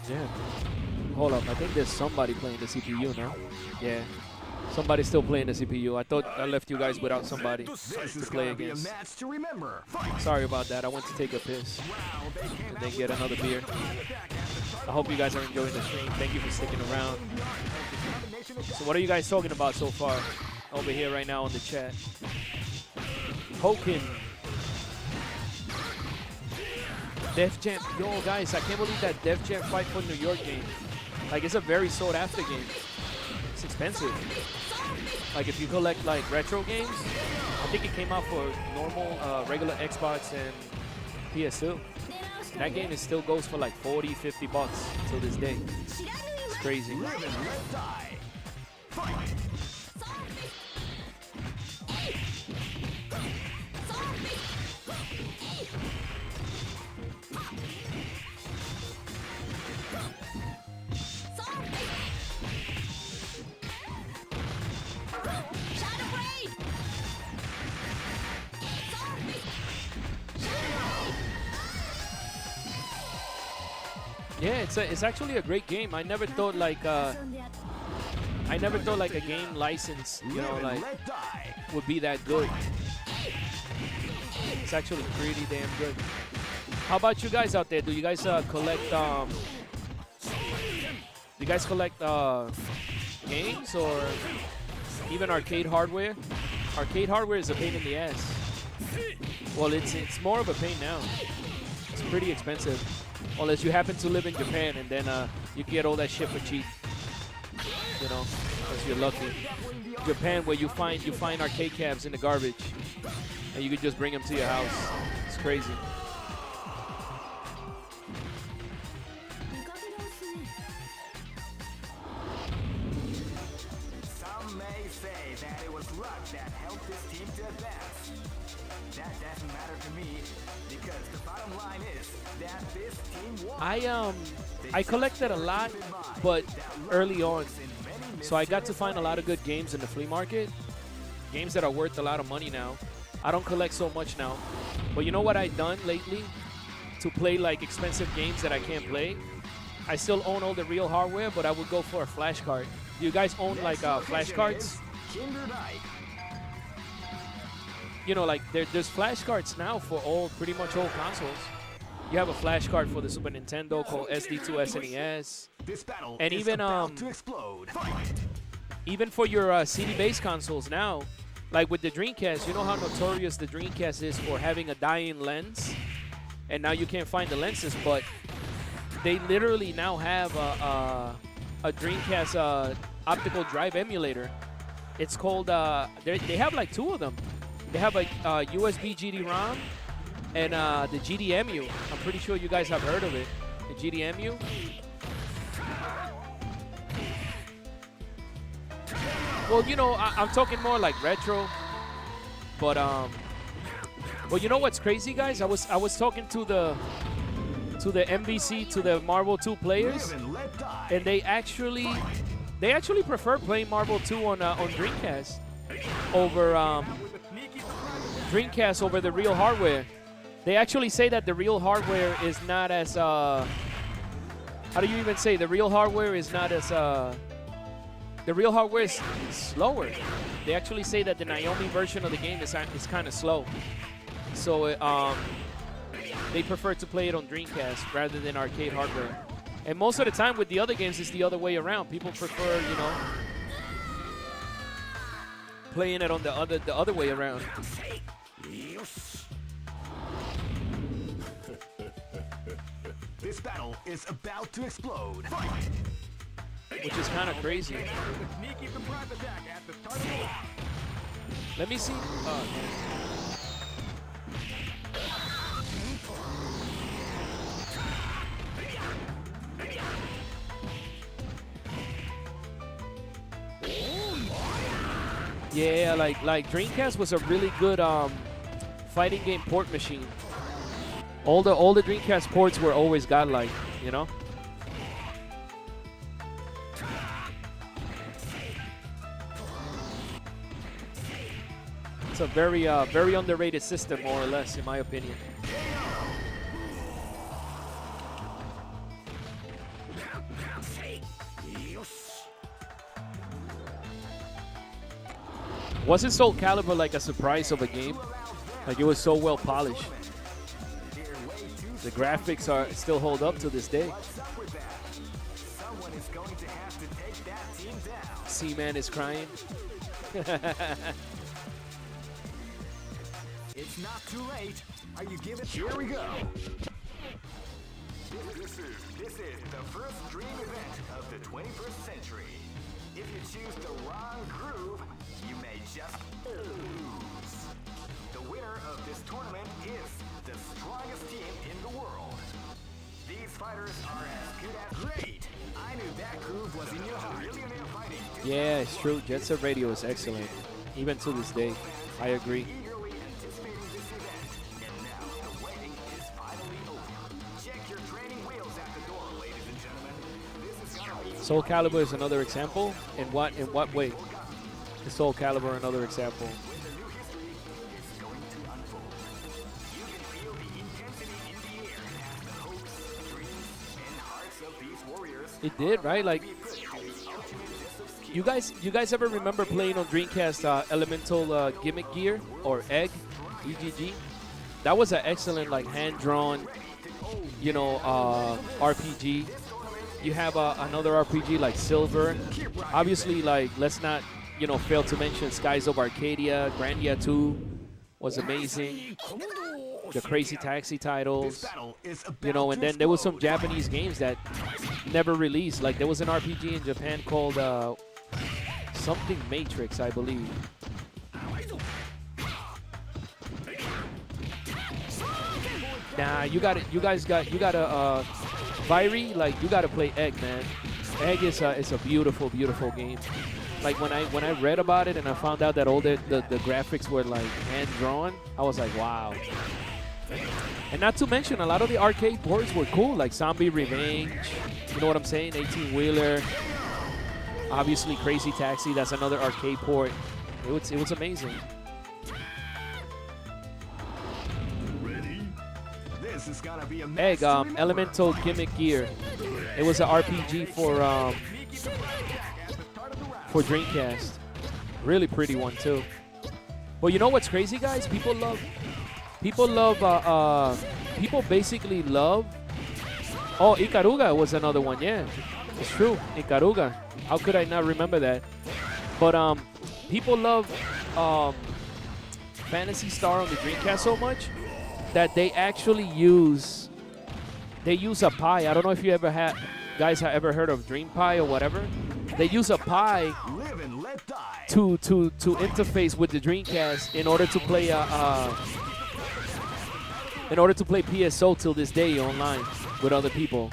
Yeah. Hold up. I think there's somebody playing the CPU now. Yeah. Somebody's still playing the CPU. I thought I left you guys without somebody to play against. Sorry about that. I went to take a piss and then get another beer. I hope you guys are enjoying the stream. Thank you for sticking around. So what are you guys talking about so far over here right now in the chat? Hokin. Def Jam. Yo, guys, I can't believe that Def Jam Fight for New York game. Like, it's a very sought after game. It's expensive. Like, if you collect, like, retro games, I think it came out for normal, regular Xbox and PS2. That game is still goes for like 40, 50 bucks till this day. It's crazy. Yeah, it's actually a great game. I never thought like a game license, you know, like would be that good. It's actually pretty damn good. How about you guys out there? Do you guys collect games or even arcade hardware? Arcade hardware is a pain in the ass. Well, it's more of a pain now. It's pretty expensive. Unless you happen to live in Japan and then you get all that shit for cheap. You know, unless you're lucky. Japan, where you find arcade cabs in the garbage and you can just bring them to your house. It's crazy. Some may say that it was luck that helped this team to advance. That doesn't matter to me because the bottom line is that this team won. I collected a lot, but early on. So I got to find a lot of good games in the flea market. Games that are worth a lot of money now. I don't collect so much now. But you know what I've done lately to play like expensive games that I can't play? I still own all the real hardware, but I would go for a flash card. Do you guys own like flash cards? You know, like there's flash cards now for pretty much all consoles. You have a flash card for the Super Nintendo called SD2 SNES, and even for your CD-based consoles now, like with the Dreamcast. You know how notorious the Dreamcast is for having a dying lens, and now you can't find the lenses, but they literally now have a Dreamcast optical drive emulator. It's called they have like two of them. They have a USB GD-ROM and the GDMU. I'm pretty sure you guys have heard of it. The GDMU. Well, you know, I'm talking more like retro. But you know what's crazy, guys? I was talking to the MVC, to the Marvel 2 players, and they actually prefer playing Marvel 2 on Dreamcast over the real hardware. They actually say that the real hardware is not as how do you even say? The real hardware is not as the real hardware is slower. They actually say that the Naomi version of the game is kind of slow. So they prefer to play it on Dreamcast rather than arcade hardware. And most of the time with the other games, it's the other way around. People prefer, you know, playing it on the other way around. This battle is about to explode. Which is kind of crazy. Let me see. Yeah, like Dreamcast was a really good fighting game port machine. All the Dreamcast ports were always godlike, you know. It's a very underrated system, more or less, in my opinion. Wasn't Soul Calibur like a surprise of a game? Like it was so well polished. The graphics are still hold up to this day. C-Man is crying. It's not too late. Are you giving? Here we go. This is the first dream event of the 21st century. If you choose the wrong groove, you may just lose. The winner of this tournament is the strongest team in the world. These fighters are as good as great. I knew that groove was in your heart. Yeah, it's true. Jet Set Radio is excellent, even to this day. I agree. Soul Calibur is another example. In what way? Is Soul Calibur another example? It did, right? Like you guys ever remember playing on Dreamcast Elemental Gimmick Gear or Egg, EGG? That was an excellent like hand-drawn, you know, RPG. You have another RPG like Silver. Obviously, like let's not, you know, fail to mention Skies of Arcadia, Grandia 2 was amazing. The Crazy Taxi titles, you know, and then there was some Japanese games that never released. Like there was an RPG in Japan called something Matrix, I believe. Nah, you got a Viry, like you gotta play Egg, man. Egg is a beautiful, beautiful game. Like when I read about it and I found out that all the graphics were like hand drawn, I was like, wow. And not to mention, a lot of the arcade ports were cool, like Zombie Revenge. You know what I'm saying? 18-wheeler. Obviously, Crazy Taxi. That's another arcade port. It was amazing. This is gonna be a Egg, Elemental Gimmick Gear. It was an RPG for Dreamcast. Really pretty one too. But you know what's crazy, guys? People basically love. Oh, Ikaruga was another one. Yeah, it's true. Ikaruga. How could I not remember that? But people love Phantasy Star on the Dreamcast so much that they actually use a pie. I don't know if you guys have ever heard of Dream Pie or whatever. They use a pie to interface with the Dreamcast in order to play PSO till this day online with other people.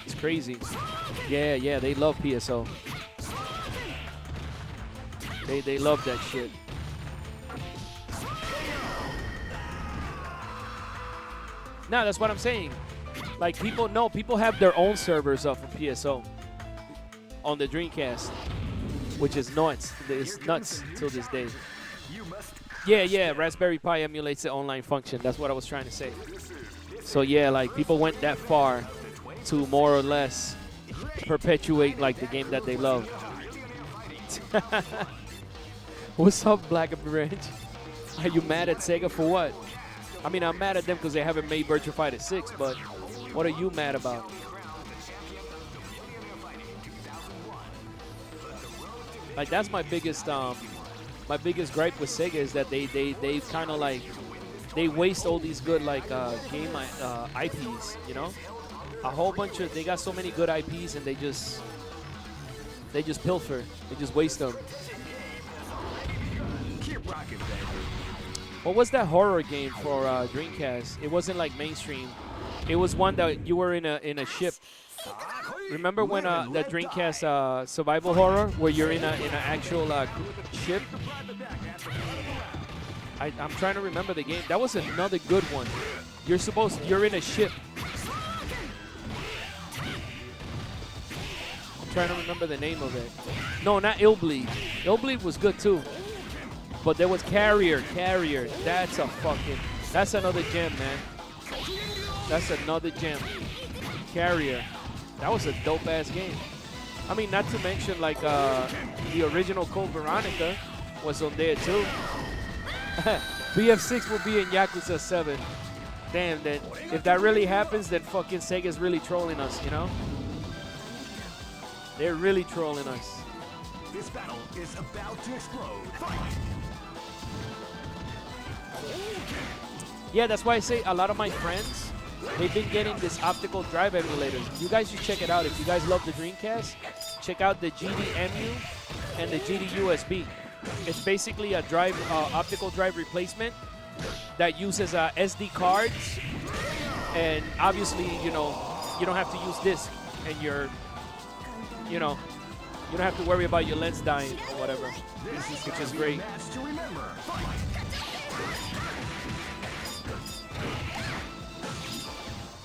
It's crazy. Yeah, they love PSO. They love that shit. No, that's what I'm saying. Like people have their own servers up for PSO on the Dreamcast, which is nuts. It's nuts till this day. Yeah, Raspberry Pi emulates the online function. That's what I was trying to say. So yeah, like people went that far to more or less perpetuate like the game that they love. What's up, Black and Branch? Are you mad at Sega for what? I mean, I'm mad at them because they haven't made Virtua Fighter 6, but what are you mad about? Like that's my biggest gripe with Sega is that they kind of like they waste all these good like game IPs, you know? A whole bunch of they got so many good IPs and they just pilfer. They just waste them. What was that horror game for Dreamcast? It wasn't like mainstream. It was one that you were in a ship. Remember when that Dreamcast survival horror where you're in an actual ship? I'm trying to remember the game. That was another good one. You're in a ship. I'm trying to remember the name of it. No, not Illbleed. Illbleed was good too. But there was Carrier. That's another gem, man. That's another gem. Carrier. That was a dope-ass game. I mean, not to mention like the original Code Veronica was on there too. BF6 will be in Yakuza 7. Damn, then if that really happens, then fucking Sega's really trolling us, you know? They're really trolling us. This battle is about to explode. Fight! Yeah, that's why I say a lot of my friends, they've been getting this optical drive emulators. You guys should check it out. If you guys love the Dreamcast, check out the GD-EMU and the GD-USB. It's basically a drive, optical drive replacement that uses SD cards, and obviously, you know, you don't have to use disc, and you're, you know, you don't have to worry about your lens dying or whatever, which is great.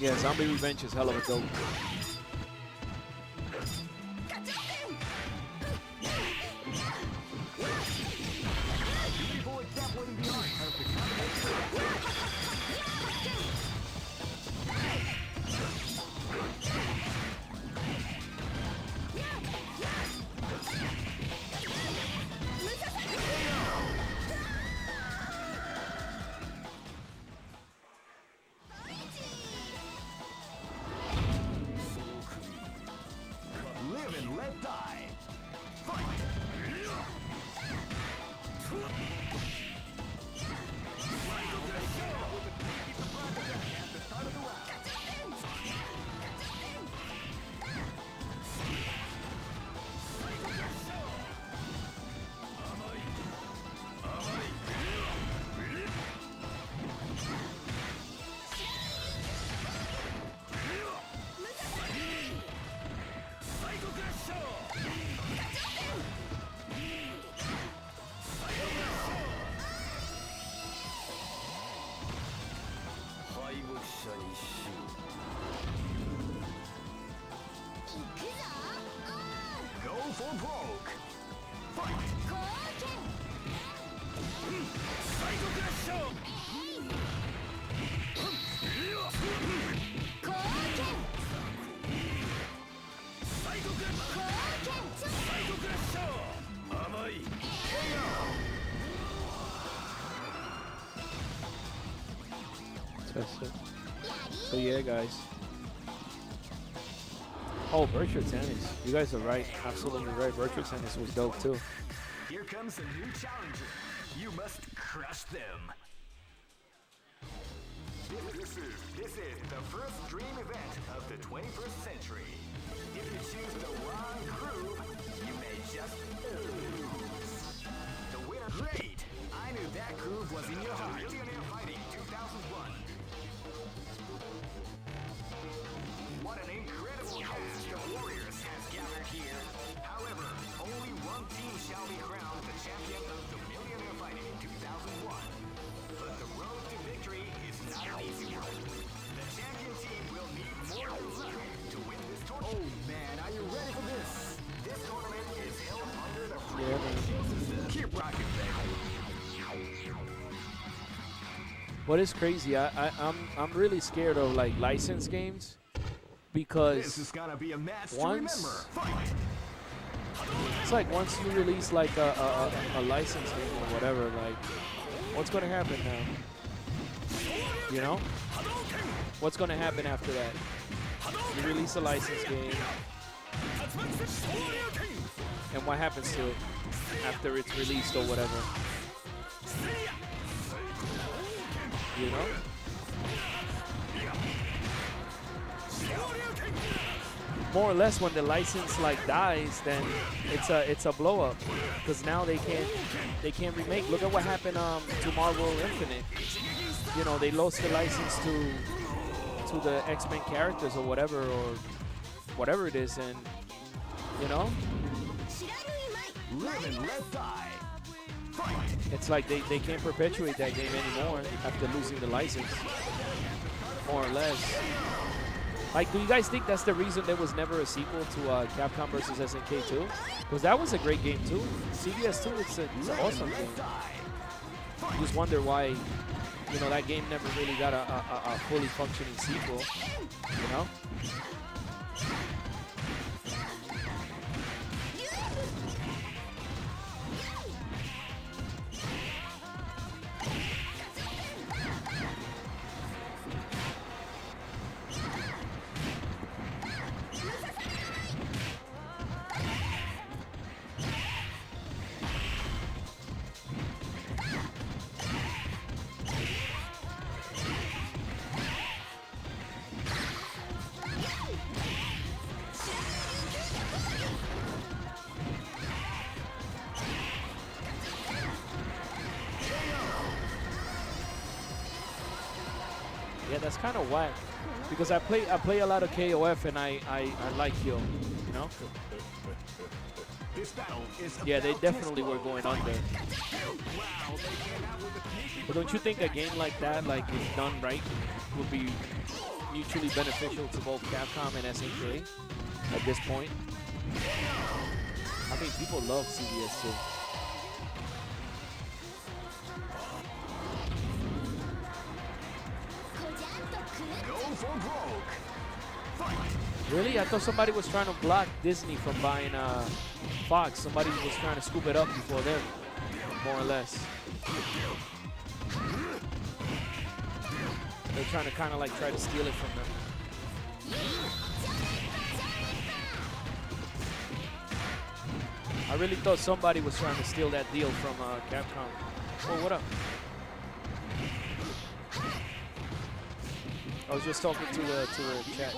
Yeah, Zombie Revenge is hell of a dope. Live and let die. Fight! Go for broke. Fight! So yeah, guys. Oh, Virtual Tennis. You guys are right. Absolutely right. Virtual Tennis was dope too. Here comes a new challenger. You must crush them. This is the first dream event of the 21st century. If you choose the wrong groove, you may just lose. The winner. Great! I knew that groove was in your heart. Millionaire Fighting 2001. What an incredible cast of warriors has gathered here. However, only one team shall be crowned the champion of the Millionaire Fighting 2001. But the road to victory is not an easy one. The champion team will need more luck to win this tournament. Oh man, are you ready for this? This tournament is held under the system. Keep rocking, baby. What is crazy? I'm really scared of like licensed games because This is gonna be a match once to remember. Fight! it's like once you release like a licensed game or whatever, like what's gonna happen now? You know? What's gonna happen after that? You release a licensed game, and what happens to it after it's released or whatever? You know? More or less, when the license like dies, then it's a blow up because now they can't remake. Look at what happened to Marvel Infinite. You know, they lost the license to the X-Men characters or whatever it is, and you know, Live and let die. it's like they can't perpetuate that game anymore after losing the license, more or less. Like, do you guys think that's the reason there was never a sequel to Capcom versus SNK 2? Because that was a great game too. CVS 2, it's an awesome game. You just wonder why, you know, that game never really got a fully functioning sequel, you know? that's kind of whack. Because I play a lot of KOF and I like Yo, you know? Yeah, they definitely were going under. But don't you think a game like that, like if done right, would be mutually beneficial to both Capcom and SNK at this point? I mean, people love CVS too. Really? I thought somebody was trying to block Disney from buying Fox. Somebody was trying to scoop it up before them, more or less. They're trying to kind of like try to steal it from them. I really thought somebody was trying to steal that deal from Capcom. Oh, what up? I was just talking to the chat.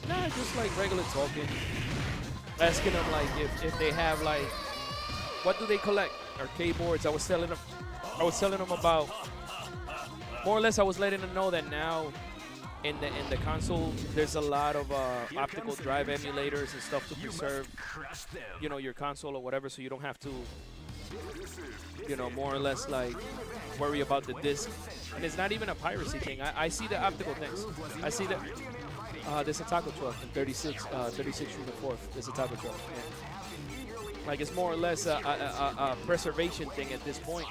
Nah, just like regular talking. Asking them like if they have like, what do they collect? Arcade boards. I was telling them about, more or less I was letting them know that now in the console there's a lot of optical drive emulators and stuff to preserve, you know, your console or whatever, so you don't have to, you know, more or less like worry about the disc. And it's not even a piracy thing. I see the optical things. I see that there's a taco truck in 36 Street and 4th. There's a taco truck. Yeah. Like it's more or less a preservation thing at this point.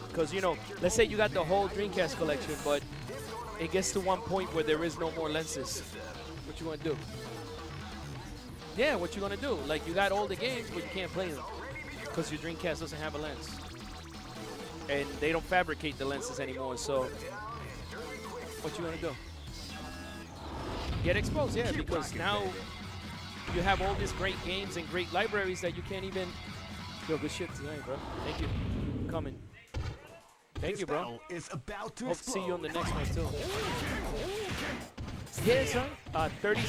Because, you know, let's say you got the whole Dreamcast collection, but it gets to one point where there is no more lenses. What you gonna do? Yeah, what you gonna do? Like you got all the games, but you can't play them because your Dreamcast doesn't have a lens. And they don't fabricate the lenses anymore, so what you gonna do? Get exposed, yeah, because now you have all these great games and great libraries that you can't even. Yo, good shit tonight, bro. Thank you. Coming. Thank you, bro. Hope to see you on the next one too. Yeah, son. 30.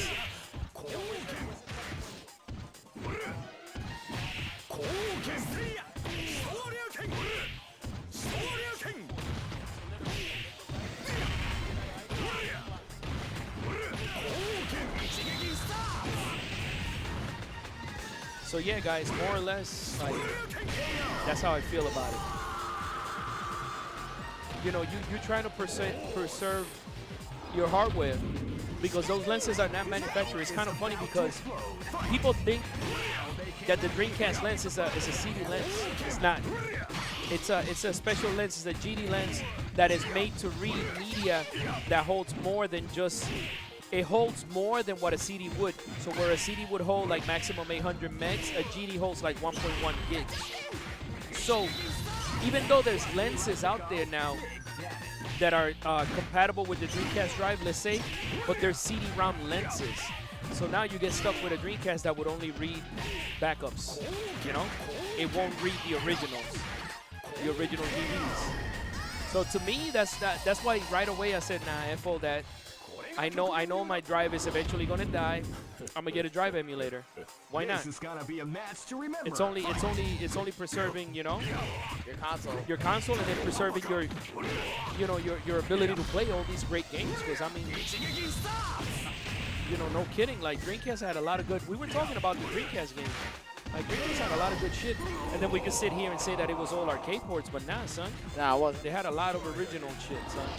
So yeah, guys, more or less, like, that's how I feel about it. You know, you're trying to preserve your hardware because those lenses are not manufactured. It's kind of funny because people think that the Dreamcast lens is a CD lens. It's not. It's a special lens. It's a GD lens that is made to read media that holds more than just. It holds more than what a CD would. So where a CD would hold like maximum 800 megs, a GD holds like 1.1 gigs. So even though there's lenses out there now that are compatible with the Dreamcast drive, let's say, but they're CD-ROM lenses. So now you get stuck with a Dreamcast that would only read backups, you know? It won't read the original DVDs. So to me, that's why right away I said, nah, F all that. I know my drive is eventually gonna die. I'm gonna get a drive emulator. Why not? This is gonna be a match to remember. It's only preserving, you know, your console, and then preserving your, you know, your ability to play all these great games. Because I mean, you know, no kidding. Like Dreamcast had a lot of good. We were talking about the Dreamcast games. Like Dreamcast had a lot of good shit, and then we could sit here and say that it was all arcade ports, but nah, son. Nah, it wasn't. They had a lot of original shit, son.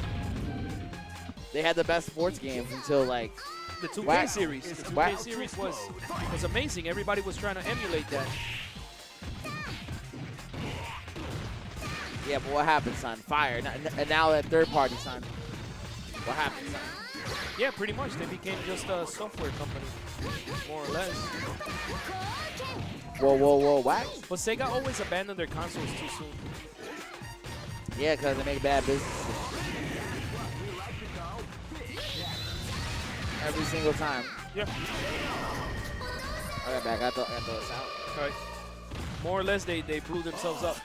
They had the best sports games until like the 2K series. The 2K series was amazing. Everybody was trying to emulate that. Yeah, but what happened, son? Fire. And now that third party, son. What happened, son? Yeah, pretty much. They became just a software company, more or less. Whoa, what? But Sega always abandoned their consoles too soon. Yeah, because they make bad business. Every single time. Yeah. All right, back. I throw this out. All right. More or less, they blew themselves up.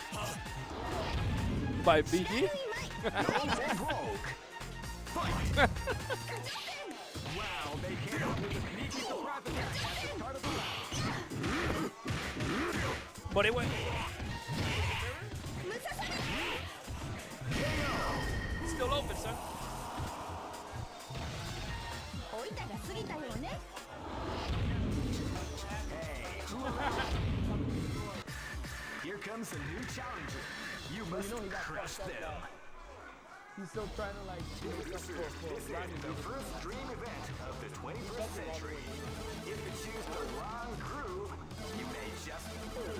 By BG? But it went. Still Here comes a new challenger. You must crush them. He's still trying to like do This is the first dream event of the 21st century. If you choose the wrong groove, you may just lose.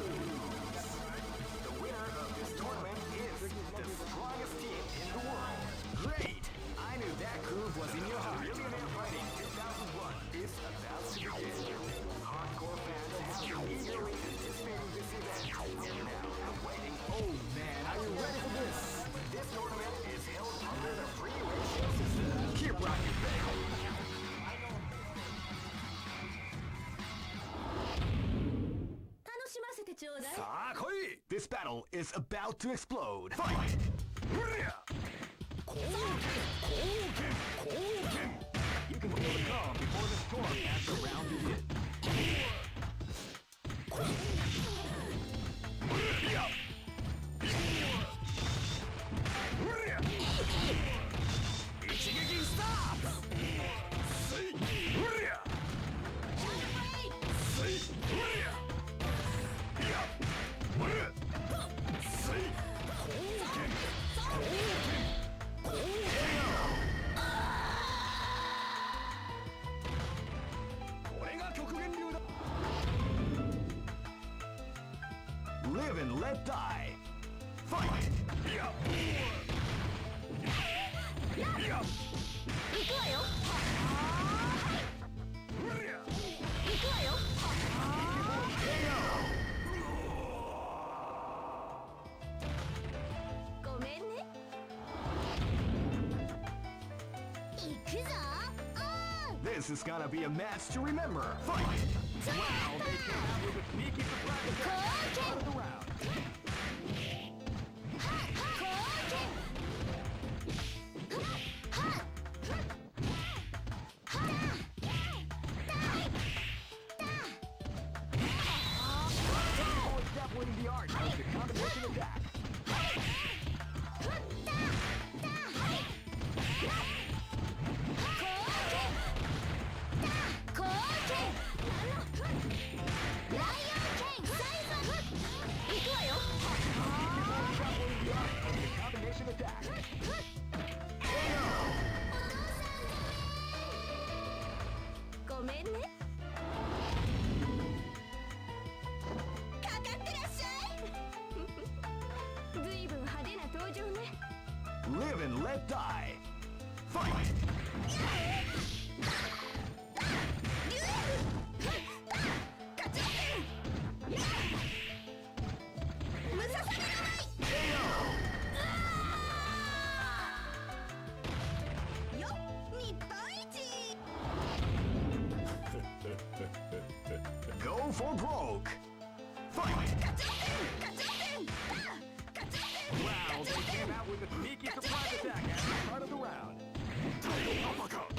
The winner of this tournament is the strongest team in the world. Great! I knew that groove was in your heart. Millionaire Fighting 2001 is about to begin. Hardcore fans have been eagerly anticipating this event and now waiting. Oh man, are you ready for this? This tournament is held under the free ratio system. Keep rocking, baby. This battle is about to explode. Fight! You can feel the calm before the storm as the round begins. Ichigeki stop! Live and let die. Fight! This is gonna be a match to remember. Fight! Wow, they came out with a sneaky surprise attack at the start of the round. Definitely the art of the combination attack. Combination attack. Live and let die. Fight! Go for broke. Fight! Wow, they came out with a sneaky surprise attack at the start of the round. Uppercut!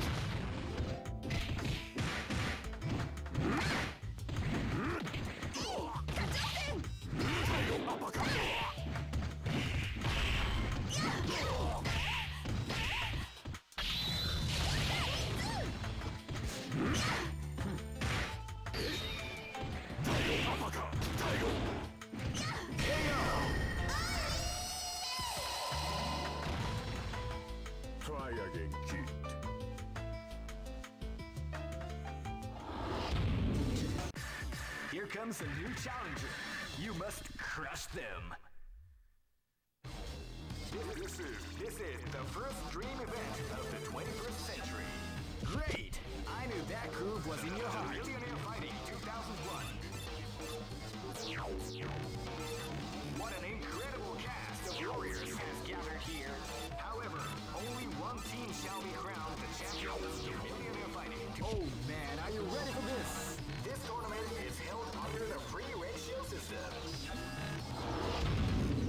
Try again, kid. Here comes a new challenger. You must crush them. This is the first dream event of the 21st century. Great! I knew that groove was in your heart. Millionaire Fighting 2001. What an incredible cast of warriors has gathered here. However, only one team shall be crowned the champion of the Millionaire Fighting. Oh man, are you ready for this? This tournament is held under the free ratio system.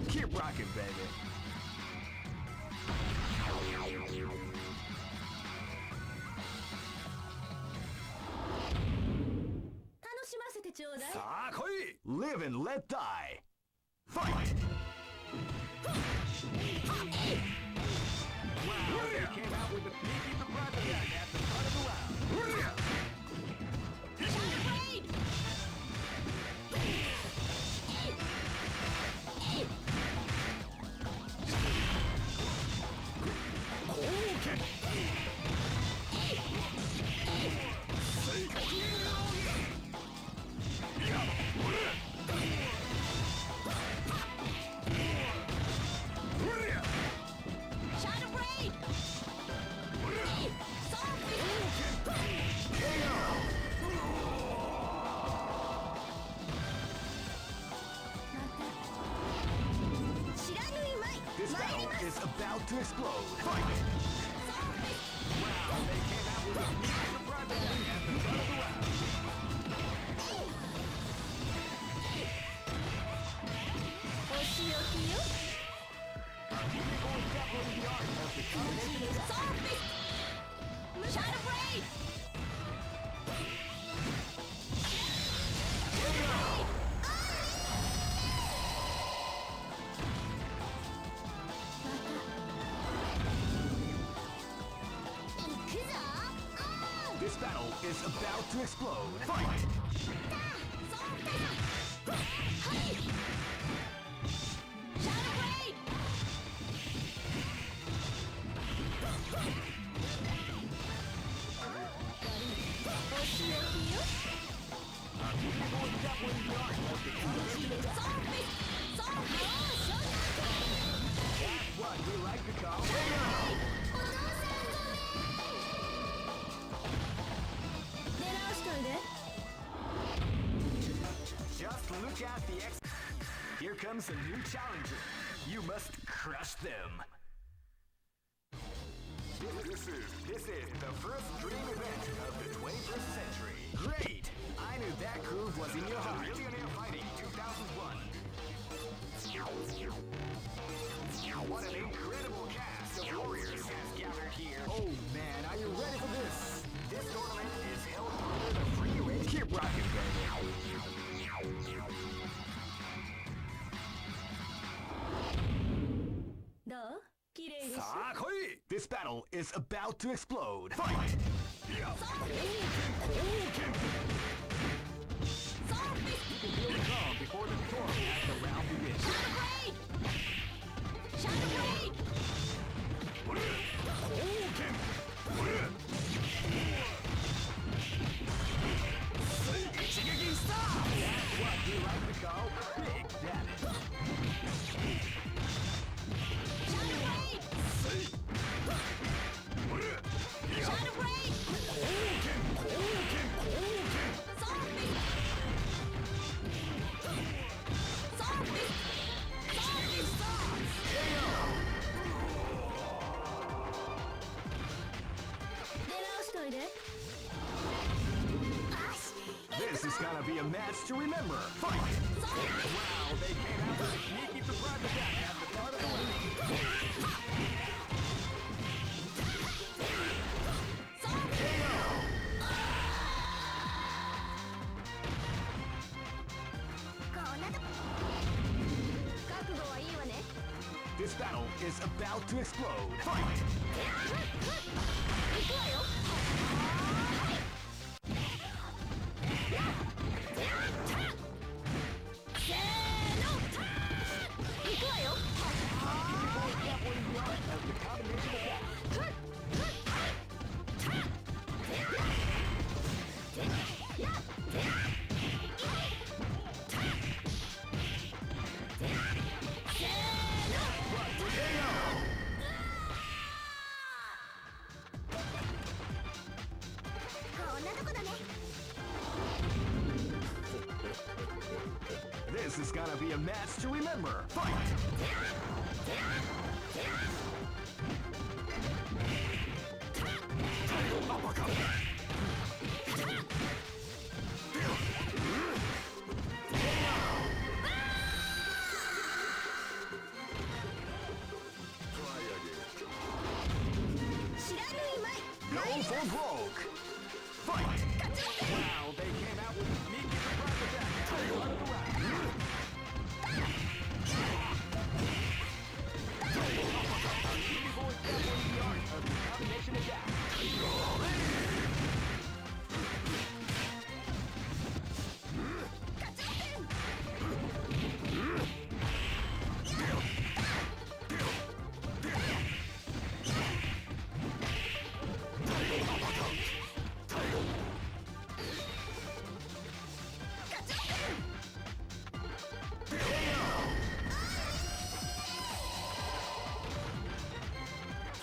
Keep rocking, baby. Live and let die. Fight! Wow, they came out with a sneaky surprise attack at the start of the round. to explode. Fight! Wow, they came out with a sneaky surprise ending at the start of the round. People is definitely the art of the combination attack. Shadow Blade! This battle is about to explode. Fight! Shadow Blade! People is definitely the art of the combination attack. That's what we like to call Just look at the X. Here comes a new challenger. You must crush them. This is the first dream event of the 21st century. Great! I knew that groove was in your heart. Millionaire Fighting 2001. What an incredible cast of warriors has gathered here. Oh man, are you ready for this? This tournament is held under the free range. Keep rocking, baby. This battle is about to explode. Fight! You can feel the calm before the storm as the round begins. Shadow Blade! That's what we like to call big damage. Shadow Blade! Shadow Blade! This is gonna be a match to remember. Fight! Wow, they came out with a sneaky surprise attack at the start of the round. This battle is about to explode. Fight! The combination attack. This is gonna be a match to remember. Fight! Go for broke. Fight! Wow, they came out with a sneaky surprise attack at the start of the round. Evil is definitely the art of the combination attack.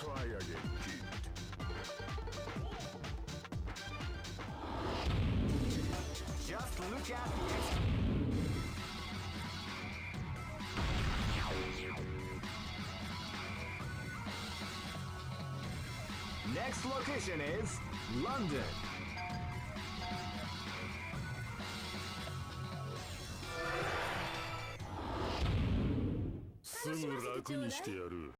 Try again, kid. Just look at the next location is London. すぐ楽にしてやる。